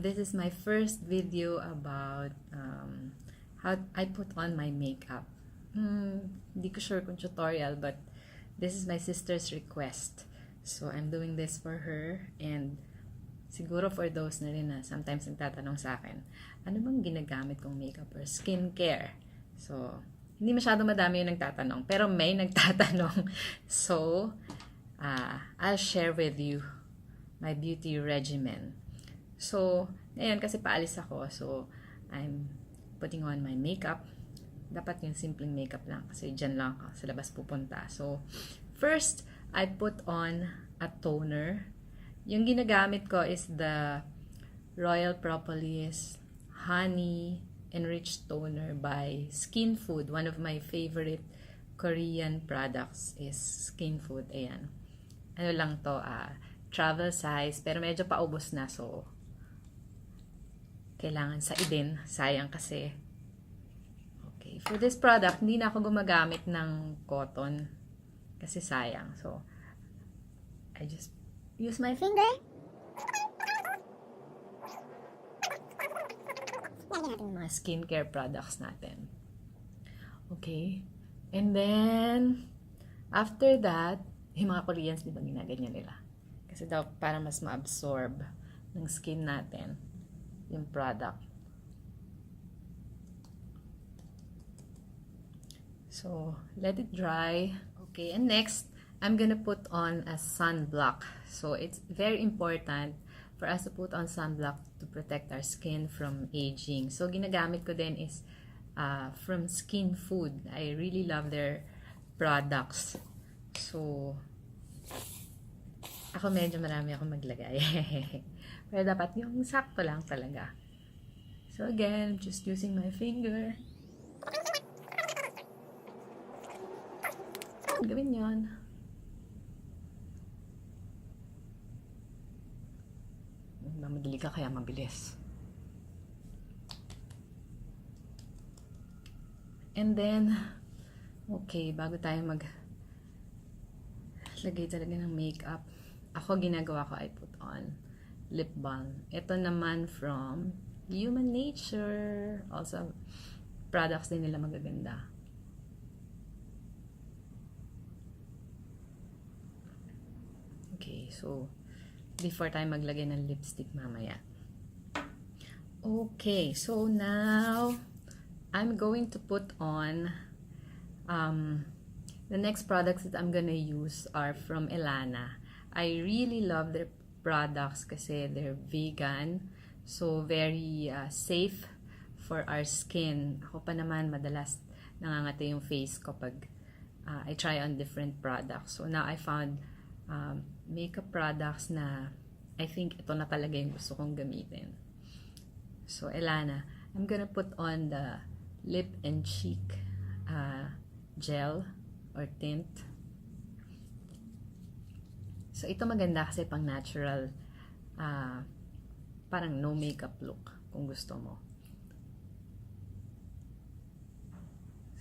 This is my first video about how I put on my makeup. Hindi ko sure kung tutorial, but this is my sister's request. So, I'm doing this for her, and siguro for those na rin na sometimes nagtatanong sa akin, ano bang ginagamit kong makeup or skincare? So, hindi masyado madami yung nagtatanong, pero may nagtatanong. So, I'll share with you my beauty regimen. So, ngayon kasi paalis ako, so I'm putting on my makeup. Dapat yung simpleng makeup lang kasi dyan lang ako sa labas pupunta. So, first, I put on a toner. Yung ginagamit ko is the Royal Propolis Honey Enriched Toner by Skinfood. One of my favorite Korean products is Skinfood. Ayan. Ano lang to, travel size, pero medyo paubos na, so kailangan sa idin. Sayang kasi. Okay. For this product, hindi na ako gumagamit ng cotton kasi sayang. So, I just use my finger. Lagyan natin mga skincare products natin. Okay. And then, after that, yung mga Koreans, di ba ginaganyan nila? Kasi daw, para mas ma-absorb ng skin natin yung product. So, let it dry. Okay, and next, I'm gonna put on a sunblock. So, it's very important for us to put on sunblock to protect our skin from aging. So, ginagamit ko din is from Skinfood. I really love their products. So, ako medyo marami akong maglagay. Pero dapat yung sakto lang talaga. So again, just using my finger. Gawin yun. Madali ka kaya mabilis. And then, okay, bago tayo lagay talaga ng makeup, ako ginagawa ko, I put on lip balm. Ito naman from Human Nature. Also, products din nila magaganda. Okay, so, before tayo maglagay ng lipstick mamaya. Okay, so now, I'm going to put on, the next products that I'm gonna use are from Ellana. I really love their products kasi they're vegan, so very safe for our skin. Ako pa naman madalas nangangati yung face ko pag I try on different products. So now I found makeup products na I think ito na talaga yung gusto kong gamitin. So Ellana, I'm gonna put on the lip and cheek gel or tint. So, ito maganda kasi pang natural, parang no makeup look, kung gusto mo.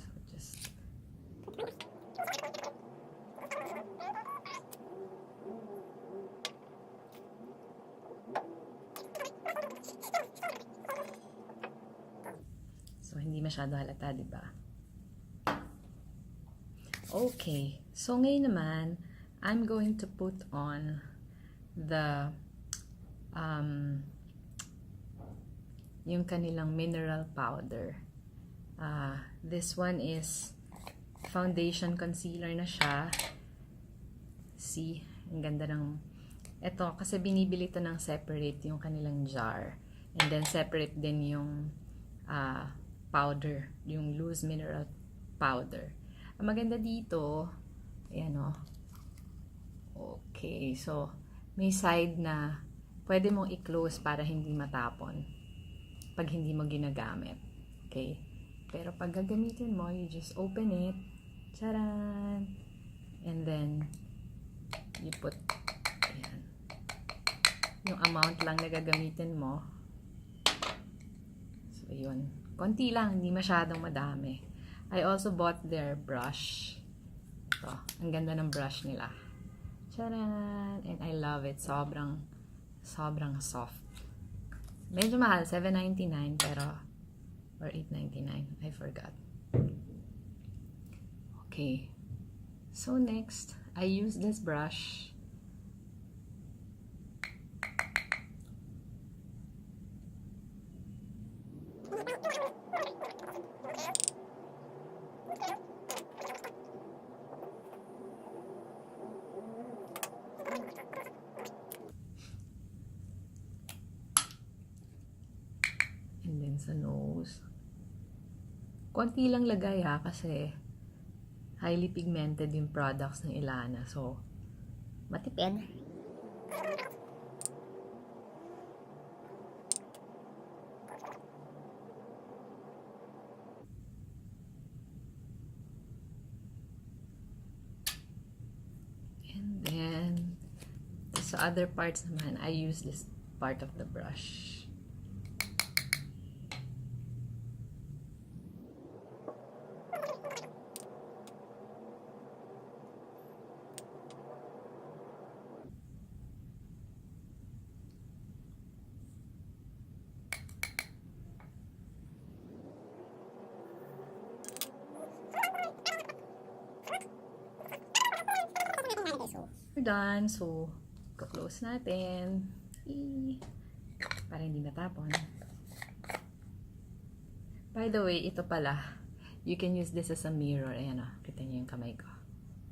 So, just... So, hindi masyado halata, diba? Okay. So, ngayon naman, I'm going to put on the yung kanilang mineral powder. This one is foundation concealer na siya. See, ang ganda ng ito kasi binibili ito ng separate yung kanilang jar, and then separate din yung powder, yung loose mineral powder. Ang maganda dito, ayan o. Okay, so may side na pwede mong i-close para hindi matapon pag hindi mo ginagamit. Okay? Pero pag gagamitin mo, you just open it. Charan! And then, you put, ayan, yung amount lang na gagamitin mo. So, yun. Konti lang, hindi masyadong madami. I also bought their brush. Ito, ang ganda ng brush nila. Charan! And I love it. Sobrang soft. Medyo mahal, $7.99 pero, or $8.99, I forgot. Okay. So next, I use this brush. And then sa nose. Konti lang lagay ha, kasi highly pigmented yung products ng Ellana. So, matipid. And then, sa other parts naman, I use this part of the brush. We're done. So, close natin. Para hindi matapon. By the way, ito pala. You can use this as a mirror. Ayan o. Kita niyo yung kamay ko.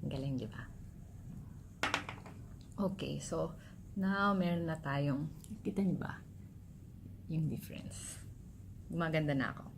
Ang galing, di ba? Okay. So, now, meron na tayong, kita niyo ba? Yung difference. Gumaganda na ako.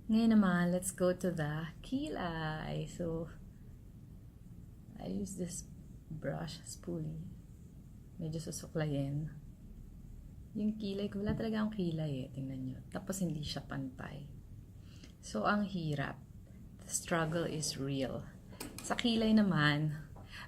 Ngayon naman, let's go to the kilay. So, I use this brush, spoolie. Medyo susuklayin. Yung kilay ko, wala talaga akong kilay eh. Tingnan nyo. Tapos hindi siya pantay. So, ang hirap. The struggle is real. Sa kilay naman,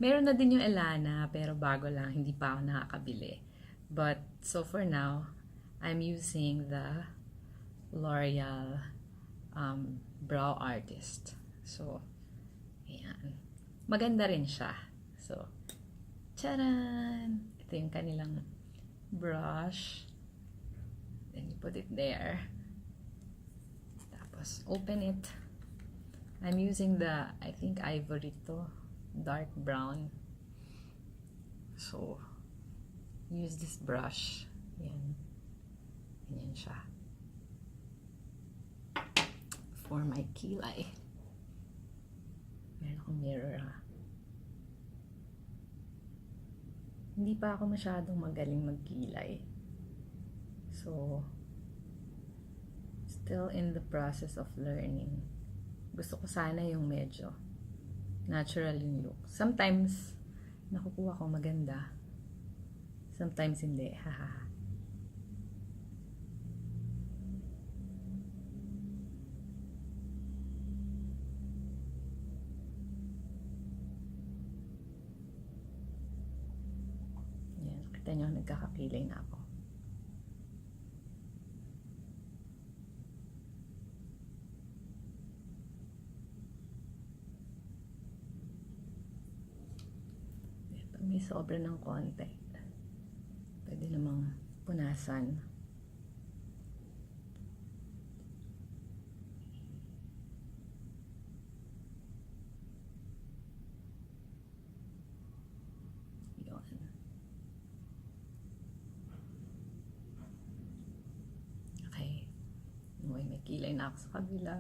meron na din yung Ellana, pero bago lang, hindi pa ako nakakabili. But, so for now, I'm using the Loreal Brow Artist. So, ayan. Maganda rin siya. So, charan! Ito yung kanilang brush. Then you put it there. Tapos, open it. I'm using the, I think, ivory to. Dark brown. So, use this brush. Yan. Ganyan siya. For my kilay. Meron akong mirror ha. Hindi pa ako masyadong magaling magkilay. So, still in the process of learning. Gusto ko sana yung medyo natural yung look. Sometimes, nakukuha ko maganda. Sometimes hindi. Haha. Kita nyo, nagkakakilay na ako. Pag may sobra ng konti, pwede namang punasan. May kilay na ako sa kabila.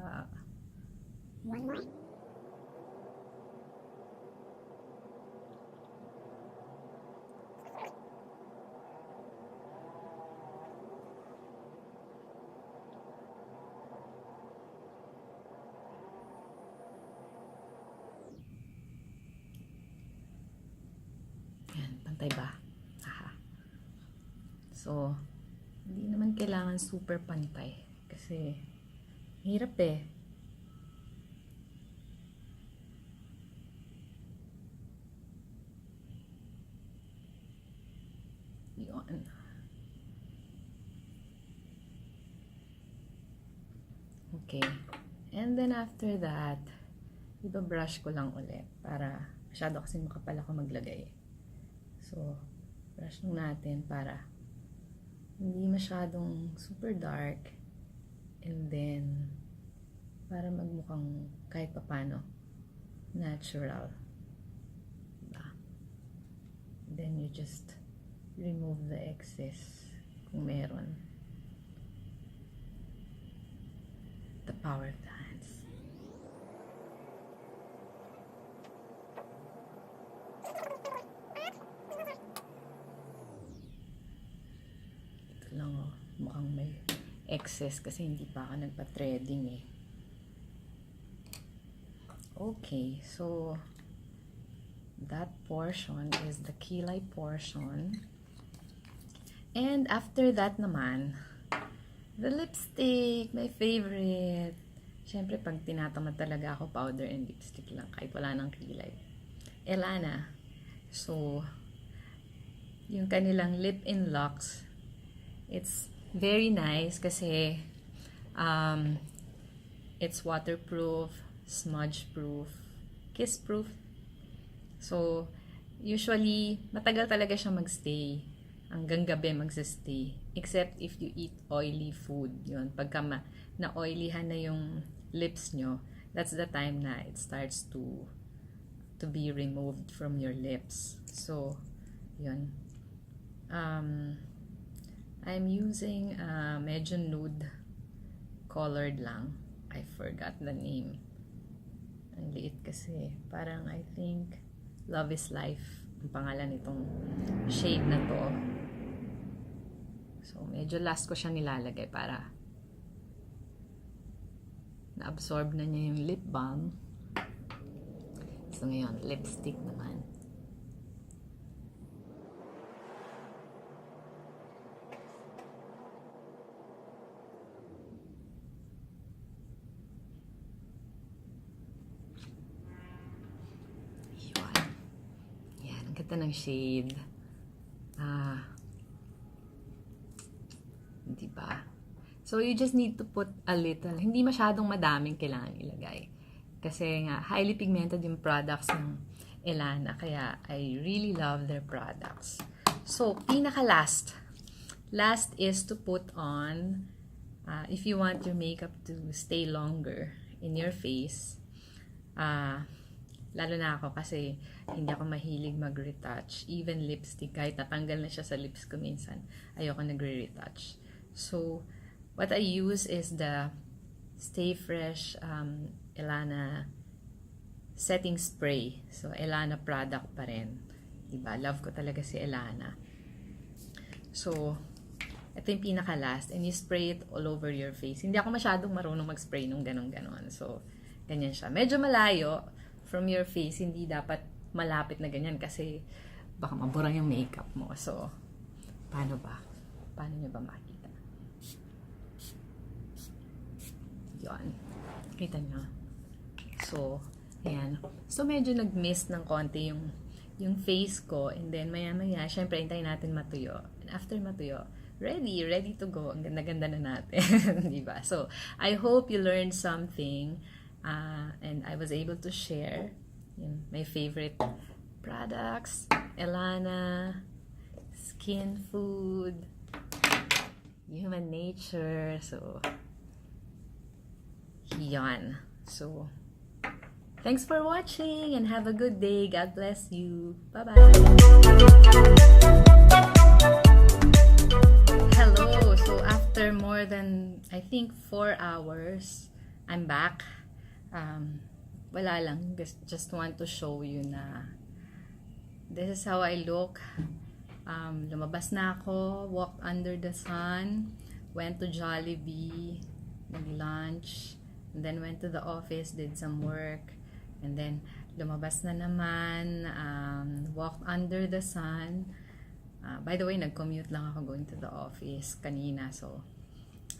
One more. Yan, pantay ba? Aha. So, hindi naman kailangan super pantay. Kasi, hirap eh. Yun. Okay. And then after that, iba-brush ko lang ulit para masyado kasi makapal ako maglagay. So, brush lang natin para Hindi masyadong super dark. And then, para magmukhang kahit papano natural. Diba? Then you just remove the excess kung meron. The power of the hands. Ito lang oh, mukhang may excess kasi hindi pa ako nagpa-threading eh. Okay, so that portion is the kilay portion. And after that naman, the lipstick, my favorite. Siyempre, pag tinatamad talaga ako, powder and lipstick lang, kahit wala nang kilay. Ellana. So, yung kanilang lip in luxe, it's very nice kasi it's waterproof, smudge-proof, kiss-proof. So, usually, matagal talaga siya magstay. Hanggang gabi magsistay. Except if you eat oily food. Yun, pagka na-oilyhan na yung lips nyo, that's the time na it starts to be removed from your lips. So, yun. I'm using medyo nude colored lang. I forgot the name. Ang liit kasi. Parang I think Love is Life ang pangalan nitong shade na to. So, medyo last ko siya nilalagay para na-absorb na niya yung lip balm. So, ngayon, lipstick naman. Ganda ng shade. Diba? So, you just need to put a little. Hindi masyadong madaming kailangan ilagay. Kasi nga, highly pigmented yung products ng Ellana. Kaya, I really love their products. So, pinaka-last. Last is to put on, if you want your makeup to stay longer in your face, lalo na ako kasi hindi ako mahilig mag-retouch. Even lipstick, kahit natanggal na siya sa lips ko minsan, ayoko nagre-retouch. So, what I use is the Stay Fresh Ellana Setting Spray. So, Ellana product pa rin. Diba? Love ko talaga si Ellana. So, ito yung pinaka-last. And you spray it all over your face. Hindi ako masyadong marunong mag-spray nung ganon-ganon. So, ganyan siya. Medyo malayo from your face, hindi dapat malapit na ganyan kasi baka maburang yung makeup mo. So, paano ba? Paano nyo ba makita? Yan. Kita nyo? So, ayan. So, medyo nag-miss ng konti yung face ko. And then, maya-maya, syempre, hintayin natin matuyo. And after matuyo, ready to go. Ang ganda-ganda na natin. Diba? So, I hope you learned something. And I was able to share my favorite products, Ellana, Skinfood, Human Nature. So, yan. So, thanks for watching and have a good day. God bless you. Bye-bye. Hello. So, after more than, I think, 4 hours, I'm back. Wala lang, just want to show you na this is how I look. Lumabas na ako, walked under the sun, went to Jollibee, nag-lunch, and then went to the office, did some work, and then lumabas na naman, walked under the sun. By the way, nag-commute lang ako going to the office kanina, so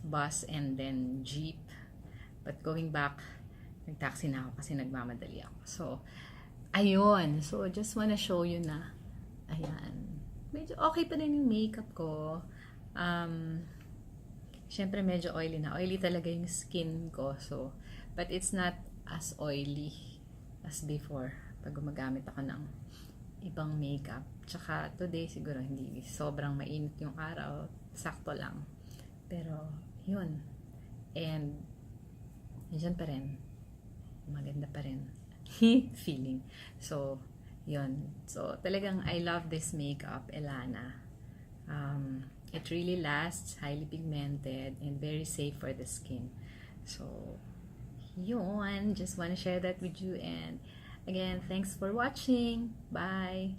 bus and then jeep. But going back, nag-taxi na ako kasi nagmamadali ako. So, ayun. So, just wanna show you na, ayan. Medyo okay pa rin yung makeup ko. Syempre, medyo oily na. Oily talaga yung skin ko. So, but it's not as oily as before pag gumagamit ako ng ibang makeup. Tsaka today siguro hindi sobrang mainit yung araw, sakto lang. Pero yun. And yun pa rin. Maganda pa rin. Feeling. So, yun. So, talagang I love this makeup, Ellana. It really lasts, highly pigmented, and very safe for the skin. So, yun. Just want to share that with you. And again, thanks for watching. Bye!